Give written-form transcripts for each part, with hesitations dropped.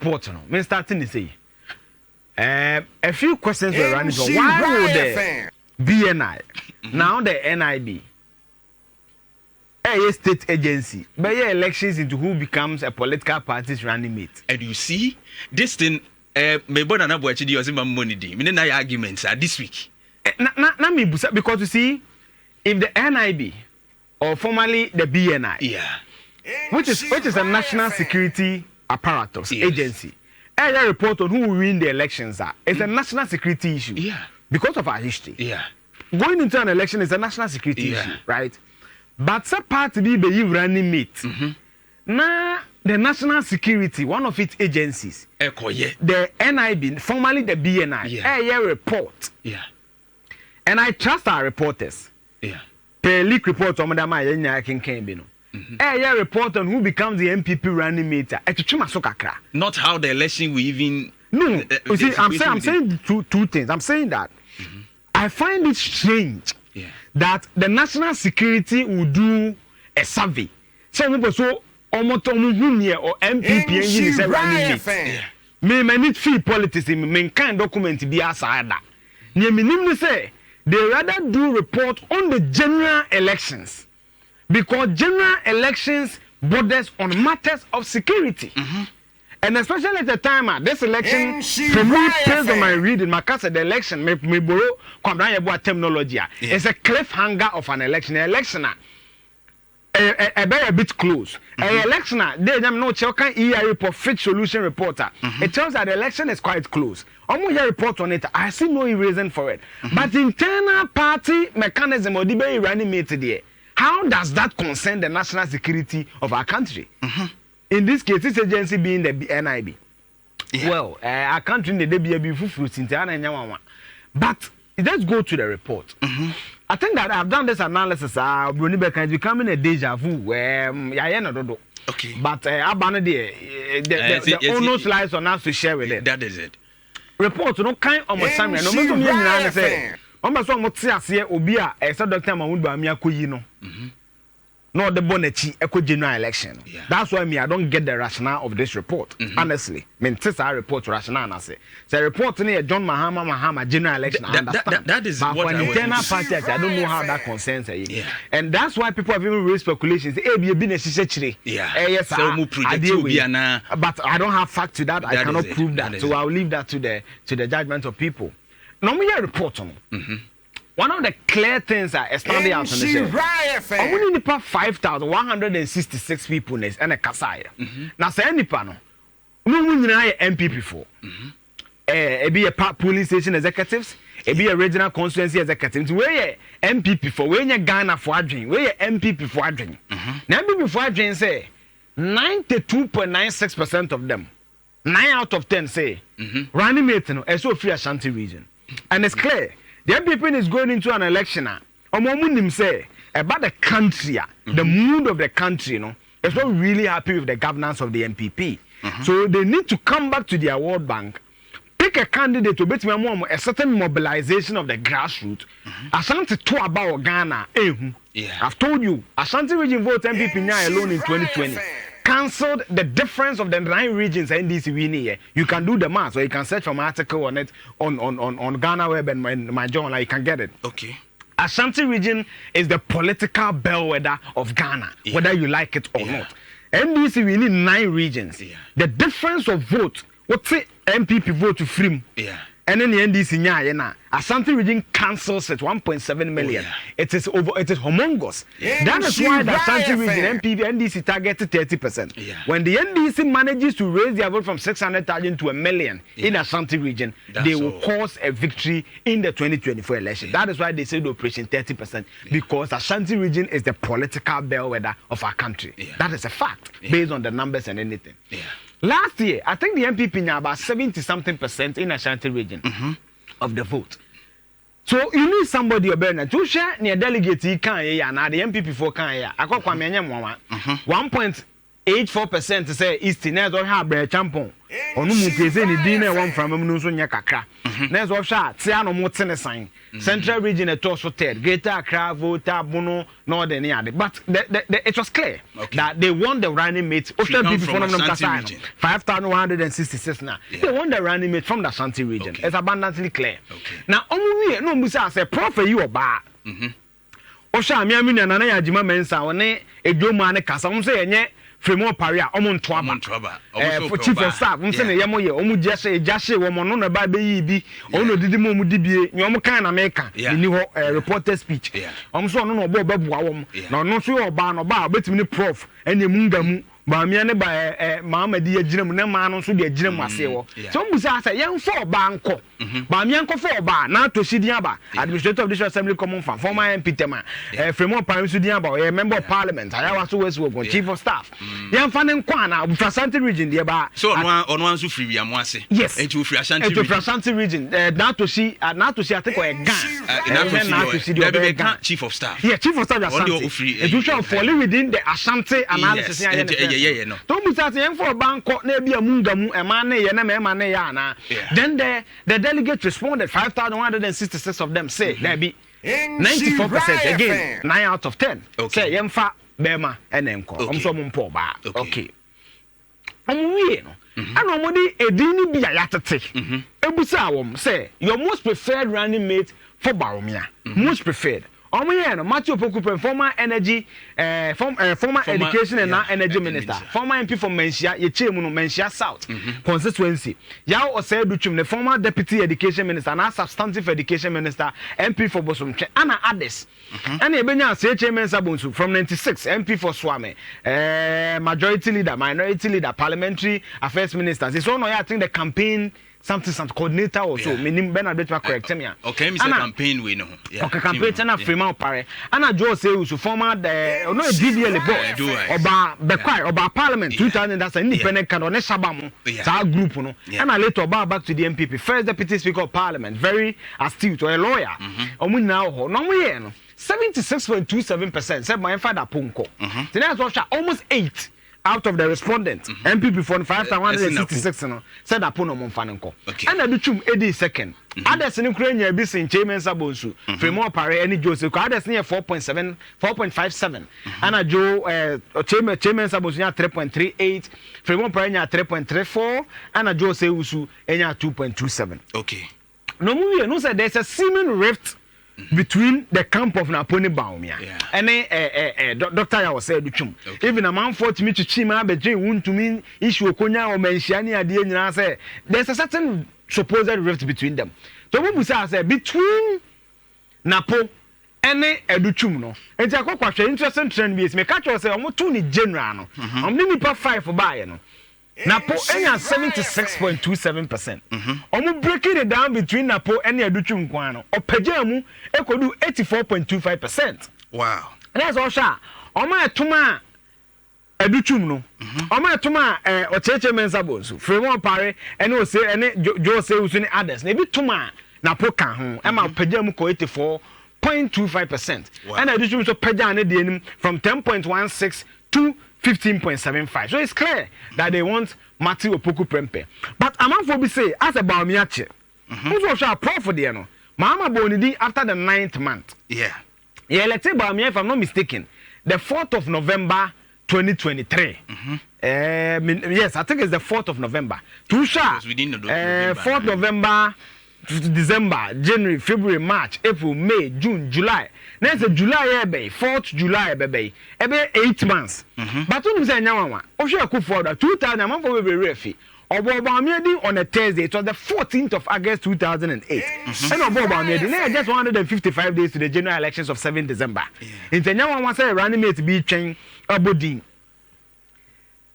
report no me starting to say a few questions were running for why would the BNI now the NIB a state agency by elections into who becomes a political party's running mate. And you see this thing me born na boachi di osima money di me na arguments are this week na me because you see if the NIB or formerly the BNI which is a national security apparatus agency a report on who will win the elections it's a national security issue because of our history going into an election is a national security issue right but some party be running mate now the national security one of its agencies the NIB formerly the BNI report and I trust our reporters per leak report on madam report on who becomes the MPP running mate not how the election will even you see I'm saying two things. I'm saying that I find it strange that the national security will do a survey so almost or MPP is a running mate me need free politics me kind document be aside that me say they rather do report on the general elections because general elections borders on matters of security and especially at the time this election for me based on my reading my case the election me borrow terminology it's a cliffhanger of an election a bit close. Election, they don't know report fit solution reporter. It tells that the election is quite close. Almost a report on it. I see no reason for it. But internal party mechanism or debate running mate there. How does that concern the national security of our country? In this case, this agency being the NIB. Well, our country in the DBA but let's go to the report. I think that I've done this analysis. Brunibeka is becoming a deja vu. Okay. But the onus lies on us to share with it. That is it. Report no kind of Samuel. No me no say. Omba so mo ti ase obi a esa Dr. Mahmoud Bawumia koyi no. No the bonechi eco general election. That's why I don't get the rationale of this report. Honestly, I report rationale and I say report near John Mahama general election. That is but what for I internal party, I don't know how that concerns and that's why people have even raised speculations. Yes, but I don't have fact to that. I cannot prove that. So I'll leave that to the judgment of people. Now we report on. One of the clear things are standing out on the show. I only need 5,166 people and a Kasaya. Now, say any panel. No one MPP for. Be a polling station executives, be a regional constituency executives. Where MPP for, where you Ghana for a dream, where MPP for a dream. Now, MPP for a dream say 92.96% of them, 9 out of 10 say, running mate, is so free Ashanti region. And it's clear. The MPP is going into an election. Say about the country, the mood of the country, is not really happy with the governance of the MPP. So they need to come back to their World Bank, pick a candidate to bet me a certain mobilization of the grassroots. Ashanti to about Ghana. I've told you, Ashanti region vote MPP alone in 2020. Cancelled the difference of the 9 regions NDC winning. You can do the math, or you can search from an article on it on Ghana Web and my journal. You can get it. Okay. Ashanti region is the political bellwether of Ghana, whether you like it or not. NDC winning 9 regions. The difference of vote, what's it MPP vote to free? And then the NDC Ashanti region cancels it 1.7 million. It is humongous. That is why the Ashanti region NDC targeted 30%. When the NDC manages to raise their vote from 600,000 to 1 million in Ashanti region, they will cause a victory in the 2024 election. That is why they say the operation 30%, because Ashanti region is the political bellwether of our country. That is a fact based on the numbers and anything. Last year, I think the MPP now about 70-something% in Ashanti region of the vote. So you need somebody to share near delegate and the MPP for I call 1 84% say East na do ha bre champon onu mu pese ni din na won from mu nso nya kakra na so hwa tia no mu tene san Central region eto so third Greater Accra Volta Bono Northern yard but it was clear that they won the running mate Ocean people from them 5166 now they won the running mate from the Ashanti region it's abundantly clear now omu no mu say prof you oba Osha amiami na na ya jima mensa one edwoma ne kasa mo say enye Fremo Paria, Omontoaba, Chief of Staff, Yamoye, Omujase, Jashe, Womono, na Baby, Ono Didimo Mudibi, Yomokan America, the new reporter speech. So no Bob Wawom, no sure ban or bar, bet me prof, and the Mungamu. Bawumia ne ba mama di agina mu na ma no so di agina mu ase wo so mu sa yen for ba nko Bawumia nko for ba na to sidia ba administrator of the assembly common farm former MP tema Fremo Prime sidia ba member of parliament ayawa so wesi wo chief of staff yen fa ne nko ana Ashanti region de ba so ono anso free wi amo ase enti wo free Ashanti region na to see I think o gan na to see the chief of staff chief of staff Ashanti it will fall within the Ashanti analysis yeah no to mu say yen for banko na bia mungamu e ma na ye na ma na ya na then the delegate responded 5166 of them say there be 94% again 9 out of 10 say yen fa bema enenko so mo mpo ba okay wie no ana mo di edini bia yatete ebusa awom say your most preferred running mate for Bawumia most preferred Omoye no Matthew Opoku former energy former education and energy minister former MP for Mensia ye chemu no Mensia South constituency ya Oseduchum the former deputy education minister and substantive education minister MP for Bosomtwe ana others and ebenya say chairman Sabonsu from 96 MP for Swame majority leader minority leader parliamentary affairs minister so no I think the campaign something coordinator or so meaning Bernard Betwa correct me okay me say campaign we no okay campaign na Frema Opare ana Joe say so former the no DDL board oba bekwai oba parliament 2000 that's an independent candidate Shabam that group no ana later oba back to the MPP first deputy speaker of parliament very astute or a lawyer omu na ho no mo ye no 76.27% said my father punko then that's almost 8 out of the respondents MPP for 5166 no said upon no monfanenko and I do chum edi second others in Ukraine be sin chairman Sabonsu Fremo Opare any Joseph others near 4.57 and I Joe chairman Sabonsu 3.38 Fremo Opare 3.34 and I Joe Seusu 2.27 okay no movie no said there's a seeming rift between the camp of Napo and Bawumia and Dr. I was said even a man for to me to chima between won to mean issue okonya or mentioning idea nyina say there's a certain supposed rift between them to we say between Napo and Educhum no enti akokwa interesting trend be me catch say omo to ni general no omni nipa 5 for buy no Napo enya 76.27%. Omo breaking it down between Napo and Educhum kwano. Opeja mu ekodu 84.25%. Wow. And that's all sha. Omo etuma Educhum no. Omo etuma Ocheche Mensabonsu. Fremo Opare ene o say ene Jo say usu ni others. Na bi tuma Napo kan ho. Ema opeja mu ko 84.25%. And Educhum so peja ne de enim from 10.16 to 15.75. So it's clear that they want Matthew Opoku Prempeh. But Amanfo be say as a Bawumia che. Who's also prof there no. Mama Bonidi after the 9th month. Yeah. Yeah, let's say Bawumia if I'm not mistaken, the 4th of November 2023. Yes, I think it's the 4th of November. Tusha. 4th November December, January, February, March, April, May, June, July. Next July 4th July 8 months. But when you say nyawa, Osha ku for that 2000 a month for be refi. Bawumia on a Thursday, it was the 14th of August 2008. And Bawumia just 155 days to the general elections of 7th December. In the nyawa say running mate be change abodin.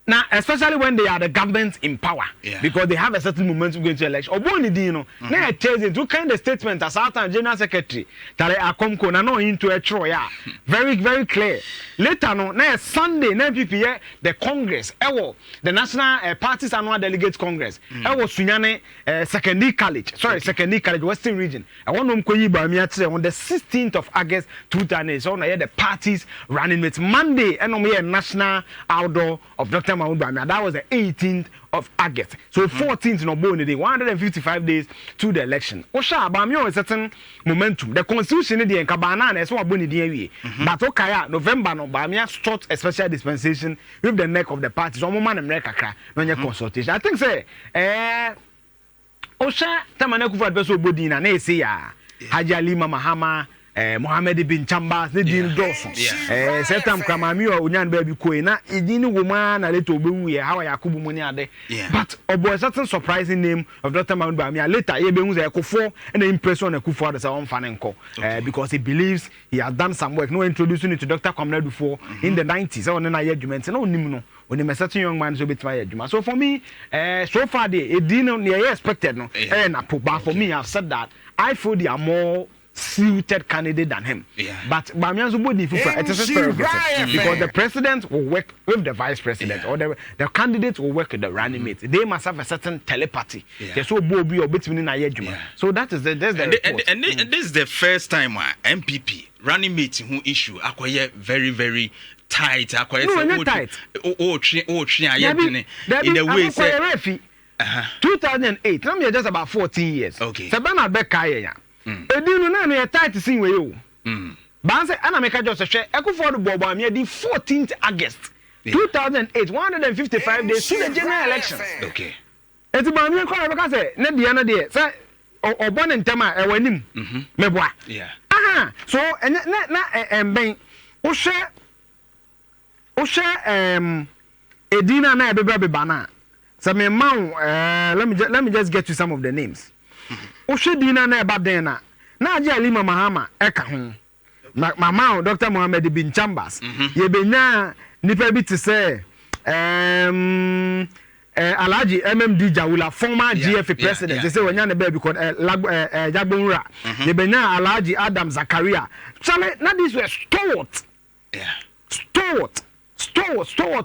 Now, especially when they are the government in power, because they have a certain momentum going to election. Oboni Dino, now chasing two kind of statement as our General Secretary, Tare Akomko, na no into a troya. Very, very clear. Later, no, now Sunday, now PPA, the Congress, the National Party's Annual Delegates Congress, Sunyane, Secondary College, Secondary College, Western Region. I want to Bawumia on the 16th of August 2000. So now the parties running with Monday, and we national outdoor of Dr. That was the 18th of August. So 14th no bone day, 155 days to the election. Osha Bawumia a certain momentum. The constitution in the Kabana and so bone day. But okay, November no Bawumia sought a special dispensation with the neck of the party. So man America no consultation. I think say Osha Tamana Kufa Beso Bodina na say ya Haji Alima Mahama Mohammed bin Chambas the Dean Dawson. Setam Kramami or Unyan Baby Koina, Idini woman, a little boo, how Yakubu Muniade. But a certain surprising name of Dr. Bawumia later, Ebens a Kufo and the impression of Kufu as our own fanenko because he believes he has done some work. No introducing it to Dr. Comrade before in the 90s on an argument, no Nimno. When a certain young man is a bit tired. So for me, so far it didn't expected no. But for me, I've said that I feel they are more suited candidate than him. But Bawumia Zubodi it is because the president will work with the vice president or the candidate will work with the running mate. They must have a certain telepathy. So Bobby or between so that is the and this is the first time MPP running mate who issue acquire very, very tight. Acquire tight. In a way say 2008. Now me just about 14 years. Okay. Sabana Bekaya. Edinu na me tight sin we o. Banse ana make just share Ekufo do Bawumia di 14th August 2008 155 days to the general election. Okay. Eti Bawumia kwa be say na dia na de say obon ntama e wanim meboa. Aha so na emben o share edina na ebeba na. So me let me just get to some of the names. Oshedina na eba na Haji Alima Mahama eka ho mama Dr. Mohammed bin Chambas ye benya nipa bi te say Alhaji MMD Jawula former GF president they say wanya na be because Jagbonra ye benya Alhaji Adam Zakaria chale na this were stalwart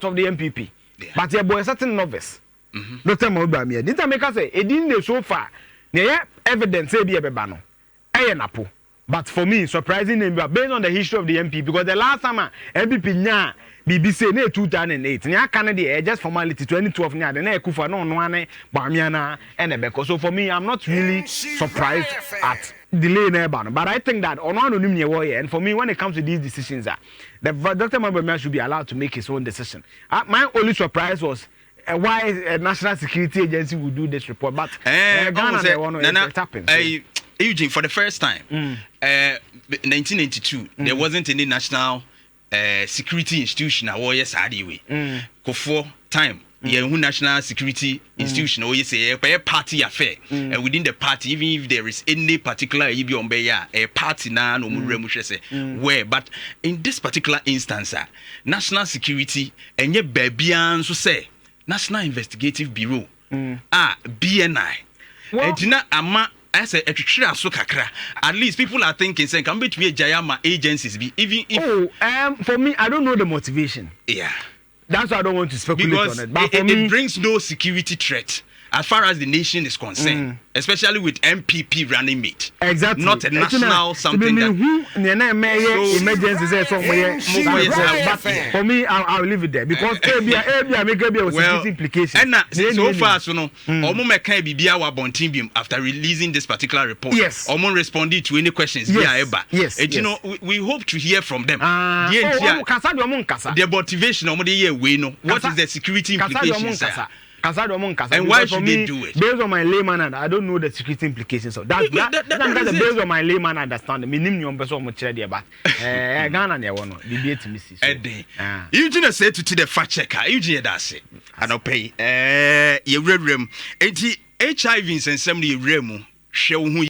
of the MPP but your boy certain novice Dr. Bawumia didn't make us say it didn't so far there evidence say be no Napo. But for me surprising name based on the history of the MP because the last time MPP nya BBC na 2008 nya Canada just formality 2012 nya na Ekufa no ane Bawumia na enebeko. So for me I'm not really surprised at delay na eba no but I think that ono anonim ne wo and for me when it comes to these decisions the Dr. Bawumia should be allowed to make his own decision. My only surprise was why a national security agency would do this report, but Ghana it happened. Eugene, for the first time, 1992, there wasn't any national security institution. Yes, for time, national security institution. Yes, a party affair, and within the party, even if there is any particular a party na no where, but in this particular instance, national security and yet baby so say. National Investigative Bureau BNI Ejina ama as a so kakra at least people are thinking saying can be to be Jayama agencies be even if for me I don't know the motivation that's why I don't want to speculate because on it but it brings no security threat as far as the nation is concerned, especially with MPP running mate. Exactly. Not a national something that... But for me, I'll leave it there. Because ABA make security implications. And so far, so no, after releasing this particular report, Omo responded to any questions. Yes. You know, we hope to hear from them. The motivation, what is the security implications? And why should they do it? Based on my layman, I don't know the security implications of that. That's based on my layman understanding. Minimum person much ready about Ghana. They want to debate me. Eugene said to the fact checker. Eugene does it. I don't pay. You read room. HIV and somebody remu show who.